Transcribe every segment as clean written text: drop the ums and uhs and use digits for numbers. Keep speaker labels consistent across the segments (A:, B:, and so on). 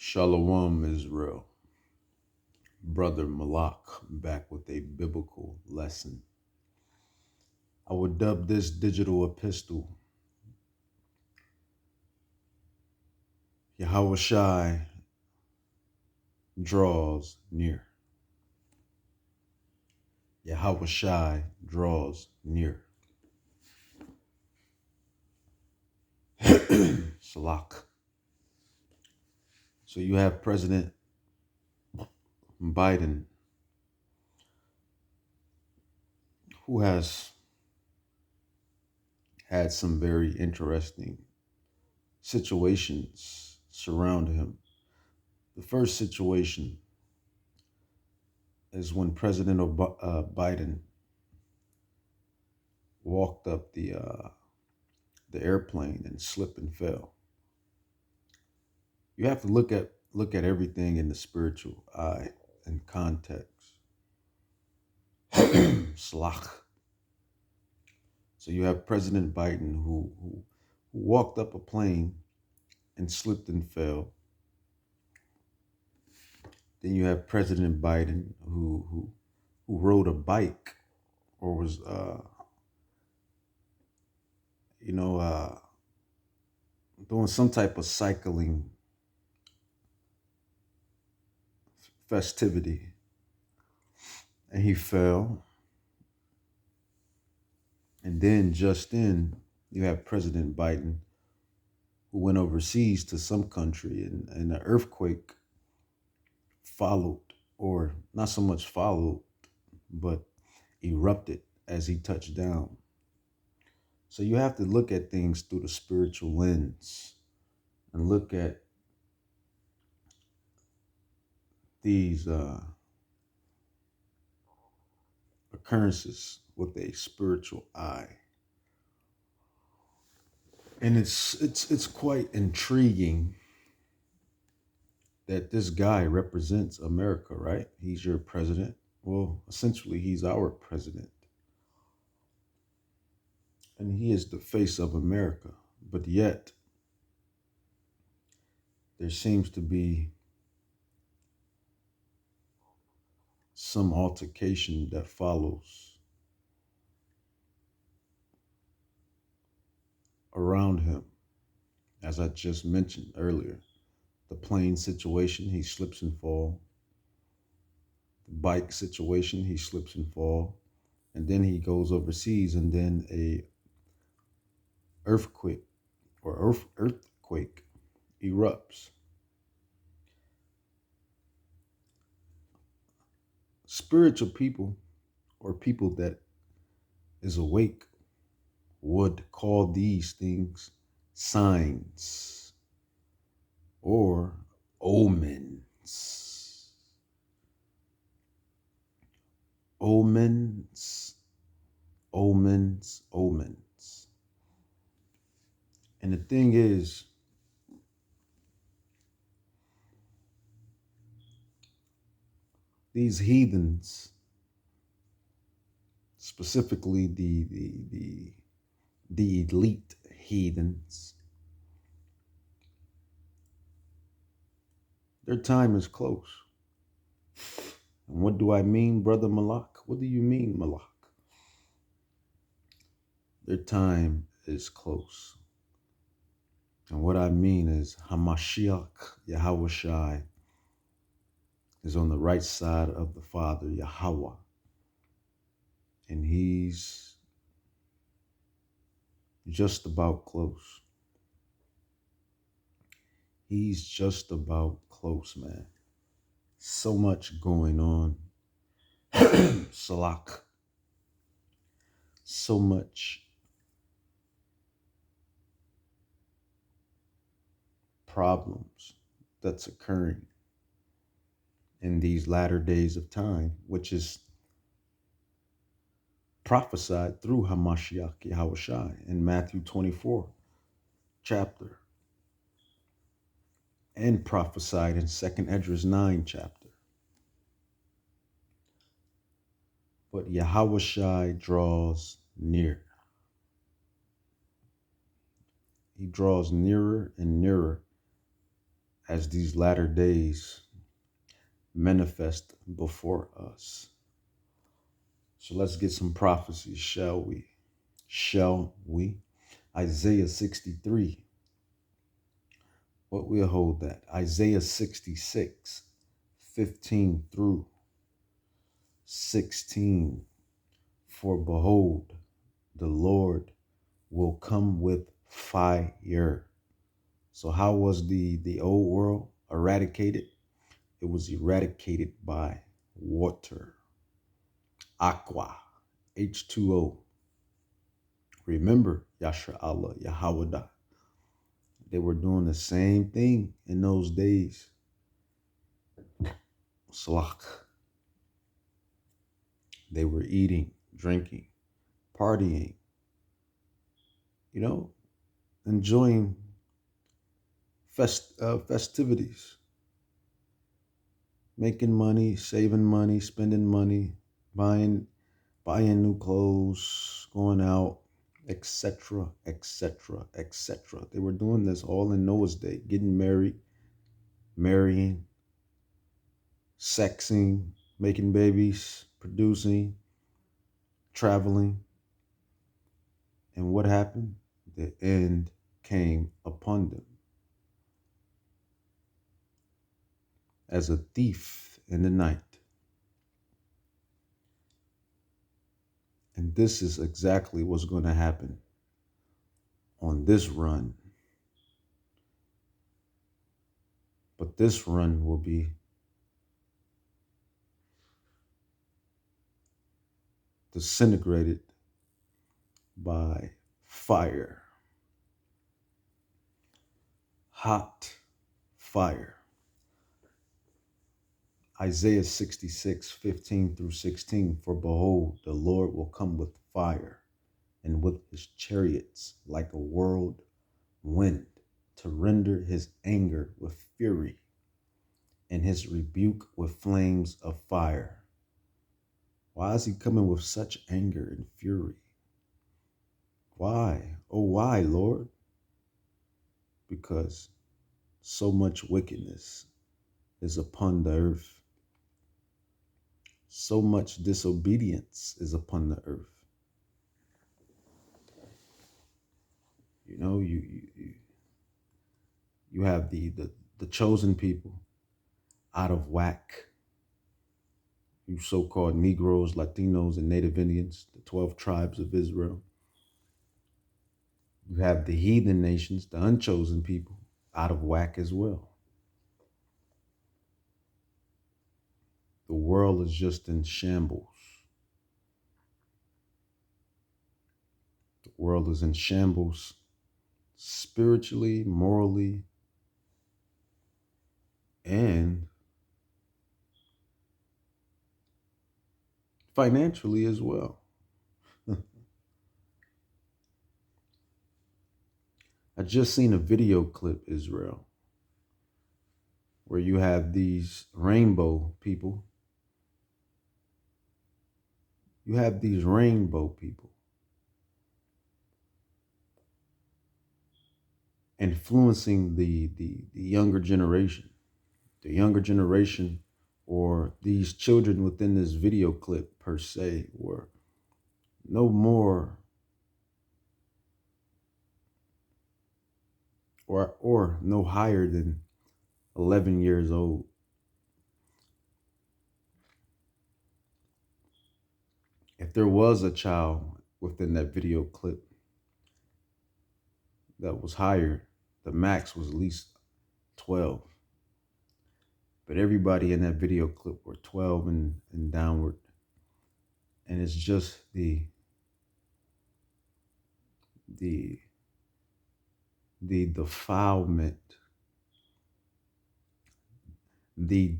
A: Shalom Israel. Brother Malak back with a biblical lesson. I would dub this digital epistle Yahawahshi draws near. Yahawahshi draws near. Salak. So you have President Biden, who has had some very interesting situations surround him. The first situation is when President Biden walked up the airplane and slipped and fell. You have to look at everything in the spiritual eye and context. Slach. So you have President Biden who walked up a plane and slipped and fell. Then you have President Biden who rode a bike or was doing some type of cycling festivity, and he fell. And then just then you have President Biden who went overseas to some country, and an earthquake followed, or not so much followed, but erupted as he touched down. So you have to look at things through the spiritual lens and look at these occurrences with a spiritual eye. And it's quite intriguing that this guy represents America, right? He's your president. Well, essentially, he's our president. And he is the face of America. But yet, there seems to be some altercation that follows around him. As I just mentioned earlier, the plane situation, he slips and falls. The bike situation, he slips and falls. And then he goes overseas, and then a earthquake erupts. Spiritual people, or people that is awake, would call these things signs or omens. Omens, omens, omens. And the thing is, these heathens, specifically the elite heathens, their time is close. And what do I mean, Brother Malak? What do you mean, Malak? Their time is close. And what I mean is Hamashiach, Yahawahshi, is on the right side of the Father, Yahweh. And he's just about close. He's just about close, man. So much going on. Salak. So much problems that's occurring in these latter days of time, which is prophesied through Hamashiach Yahawahshi in Matthew 24 chapter, and prophesied in 2nd Esdras 9 chapter. But Yahawahshi draws near. He draws nearer and nearer as these latter days manifest before us. So let's get some prophecies, shall we? Shall we? Isaiah 63. What we'll hold that? Isaiah 66, 15 through 16. For behold, the Lord will come with fire. So how was the old world eradicated? It was eradicated by water, aqua, H2O. Remember, Yasha Allah, Yahawahshi. They were doing the same thing in those days. Slach. They were eating, drinking, partying, you know, enjoying festivities, making money, saving money, spending money, buying new clothes, going out, etc., etc., etc. They were doing this all in Noah's day, getting married, marrying, sexing, making babies, producing, traveling. And what happened? The end came upon them as a thief in the night. And this is exactly what's going to happen on this run. But this run will be disintegrated by fire. Hot fire. Isaiah 66, 15 through 16. For behold, the Lord will come with fire, and with his chariots like a whirlwind, to render his anger with fury, and his rebuke with flames of fire. Why is he coming with such anger and fury? Why? Oh, why, Lord? Because so much wickedness is upon the earth. So much disobedience is upon the earth. You know, you have the chosen people out of whack. You so-called Negroes, Latinos, and Native Indians, the 12 tribes of Israel. You have the heathen nations, the unchosen people, out of whack as well. The world is just in shambles. The world is in shambles spiritually, morally, and financially as well. I just seen a video clip, Israel, where you have these rainbow people. You have these rainbow people influencing the younger generation. The younger generation, or these children within this video clip per se, were no more or no higher than 11 years old. If there was a child within that video clip that was higher, the max was at least 12. But everybody in that video clip were 12 and downward. And it's just the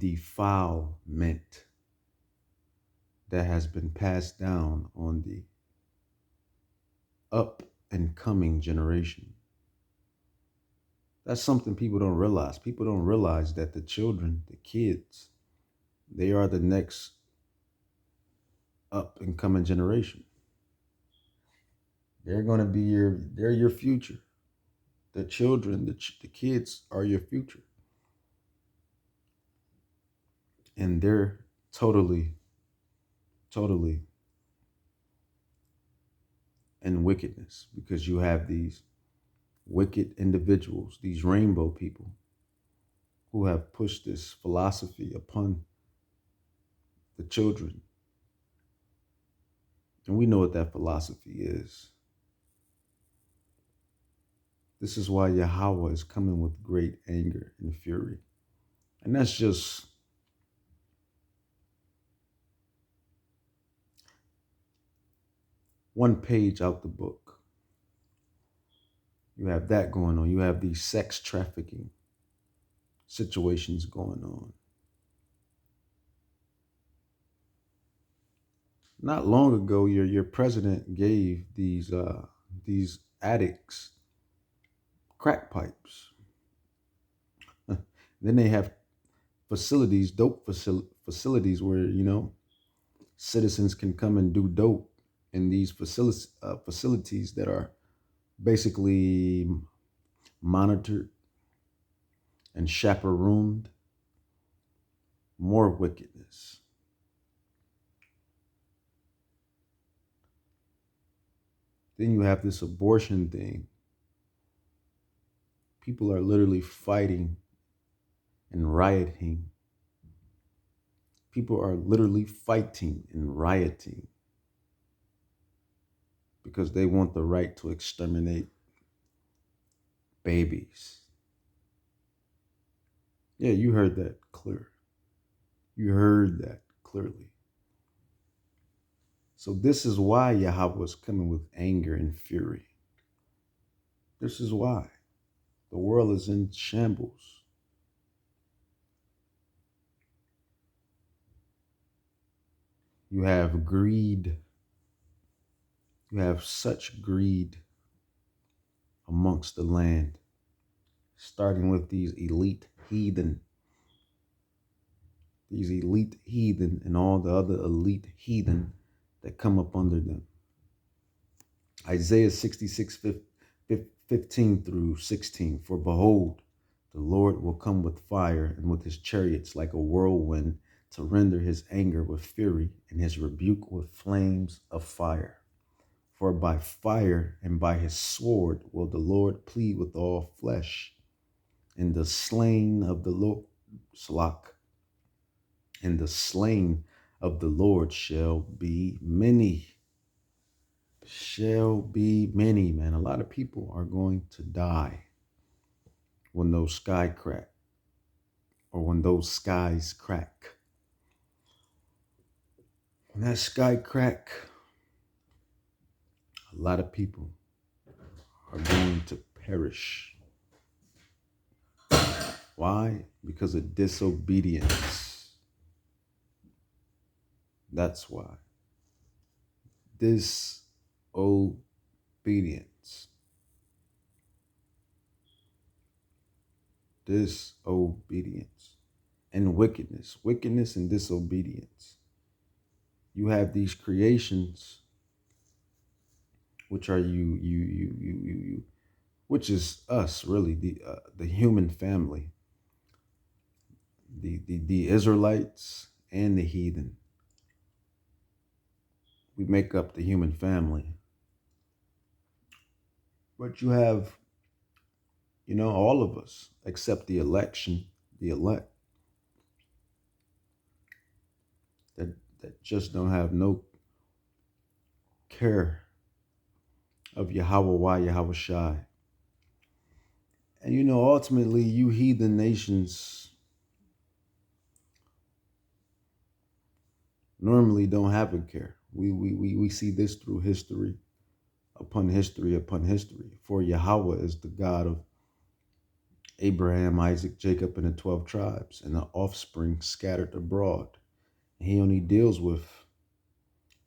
A: defilement, that has been passed down on the up and coming generation. That's something people don't realize. People don't realize that the children, the kids, they are the next up and coming generation. They're going to be they're your future. The children, the kids are your future. And they're totally, totally in wickedness, because you have these wicked individuals, these rainbow people, who have pushed this philosophy upon the children. And we know what that philosophy is. This is why Yahweh is coming with great anger and fury. And that's just one page out the book. You have that going on. You have these sex trafficking situations going on. Not long ago, your president gave these addicts crack pipes. Then they have facilities, facilities where citizens can come and do dope in these facilities that are basically monitored and chaperoned. More wickedness. Then you have this abortion thing. People are literally fighting and rioting. People are literally fighting and rioting because they want the right to exterminate babies. Yeah, you heard that clear. You heard that clearly. So this is why Yahweh is coming with anger and fury. This is why. The world is in shambles. You have greed. You have such greed amongst the land, starting with these elite heathen and all the other elite heathen that come up under them. Isaiah 66, 15 through 16. For behold, the Lord will come with fire and with his chariots like a whirlwind, to render his anger with fury and his rebuke with flames of fire. For by fire and by his sword will the Lord plead with all flesh, and the slain of the Lord, and the slain of the Lord shall be many. Shall be many, man. A lot of people are going to die when those sky crack, or when those skies crack. When that sky crack, a lot of people are going to perish. Why? Because of disobedience. That's why. Disobedience. Disobedience. And wickedness. Wickedness and disobedience. You have these creations, which are you, which is us, really, the human family, the Israelites and the heathen. We make up the human family. But you have, all of us, except the elect, that just don't have no care of Yahawahshi. And ultimately, you heathen nations normally don't have a care. We see this through history upon history upon history. For Yahweh is the God of Abraham, Isaac, Jacob, and the 12 tribes, and the offspring scattered abroad. And he only deals with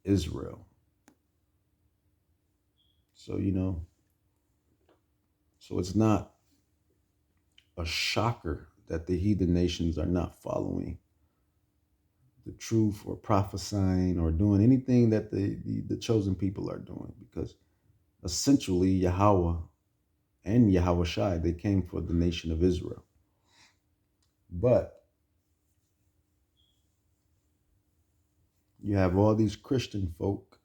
A: Israel. So, so it's not a shocker that the heathen nations are not following the truth or prophesying or doing anything that the chosen people are doing, because essentially Yahweh and Yahawahshi, they came for the nation of Israel. But You have all these Christian folk,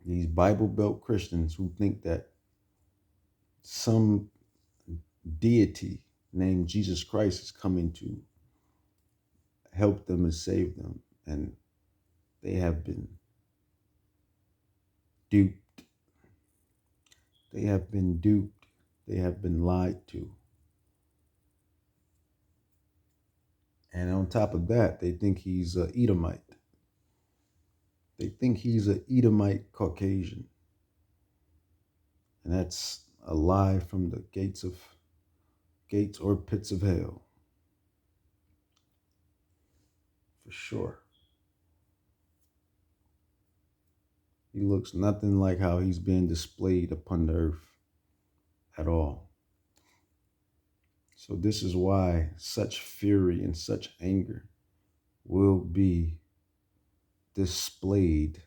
A: these Bible Belt Christians who think that some deity named Jesus Christ is coming to help them and save them. And they have been duped. They have been duped. They have been lied to. And on top of that, they think he's a Edomite. They think he's a Edomite Caucasian. And that's a lie from the gates or pits of hell. For sure. He looks nothing like how he's being displayed upon the earth at all. So this is why such fury and such anger will be displayed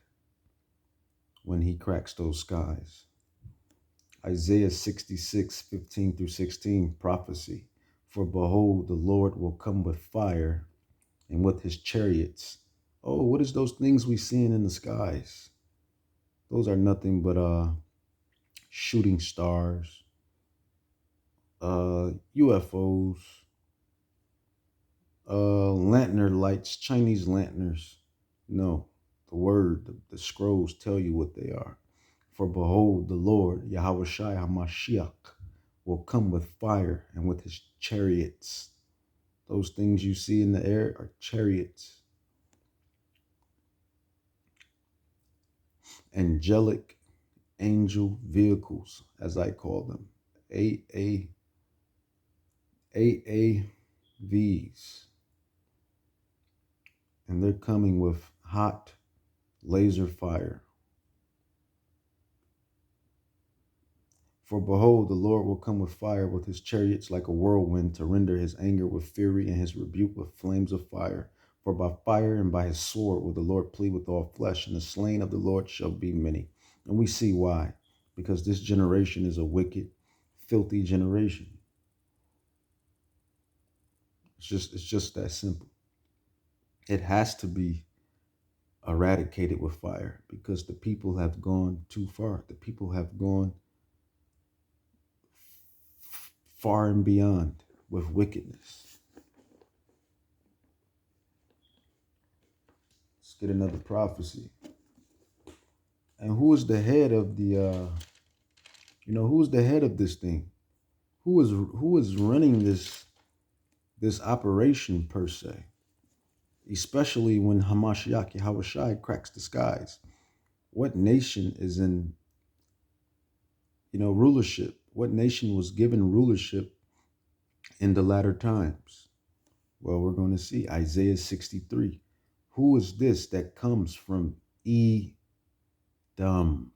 A: when he cracks those skies. Isaiah 66:15-16 prophecy. For behold, the Lord will come with fire and with his chariots. Oh, what is those things we seeing in the skies? Those are nothing but shooting stars, UFOs, lantern lights, Chinese lanterns. No, the scrolls tell you what they are. For behold, the Lord, Yahawahshi HaMashiach, will come with fire and with his chariots. Those things you see in the air are chariots. Angelic angel vehicles, as I call them. AAVs. And they're coming with hot laser fire. For behold, the Lord will come with fire with his chariots like a whirlwind to render his anger with fury and his rebuke with flames of fire. For by fire and by his sword will the Lord plead with all flesh, and the slain of the Lord shall be many. And we see why. Because this generation is a wicked, filthy generation. It's just that simple. It has to be eradicated with fire because the people have gone too far. The people have gone far and beyond with wickedness. Let's get another prophecy. And who is the head of the who's the head of this thing? Who is running this operation per se? Especially when Hamashiach Yahawahshi cracks the skies. What nation is in rulership? What nation was given rulership in the latter times? Well, we're going to see Isaiah 63. Who is this that comes from Edom?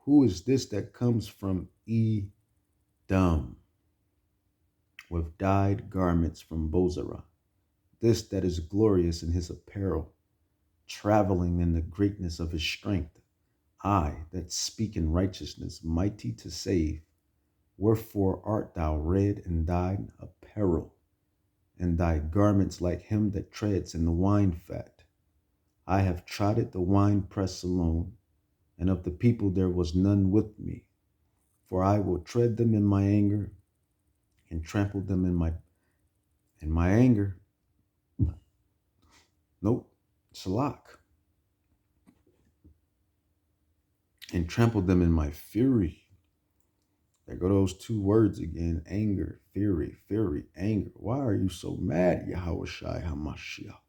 A: Who is this that comes from Edom with dyed garments from Bozrah? This that is glorious in his apparel, traveling in the greatness of his strength. I that speak in righteousness, mighty to save. Wherefore art thou red in thine apparel, and thy garments like him that treads in the wine fat? I have trodden the winepress alone, and of the people there was none with me. For I will tread them in my anger, and trample them in my anger. Nope, Salak. And trample them in my fury. There go those two words again, anger, fury, anger. Why are you so mad, Yahawahshi HaMashiach?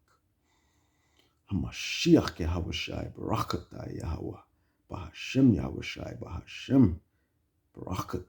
A: HaMashiach Yahawahshi, Barakatah Yahawah, Bahashem Yahawahshi, Bahashem, Barakatah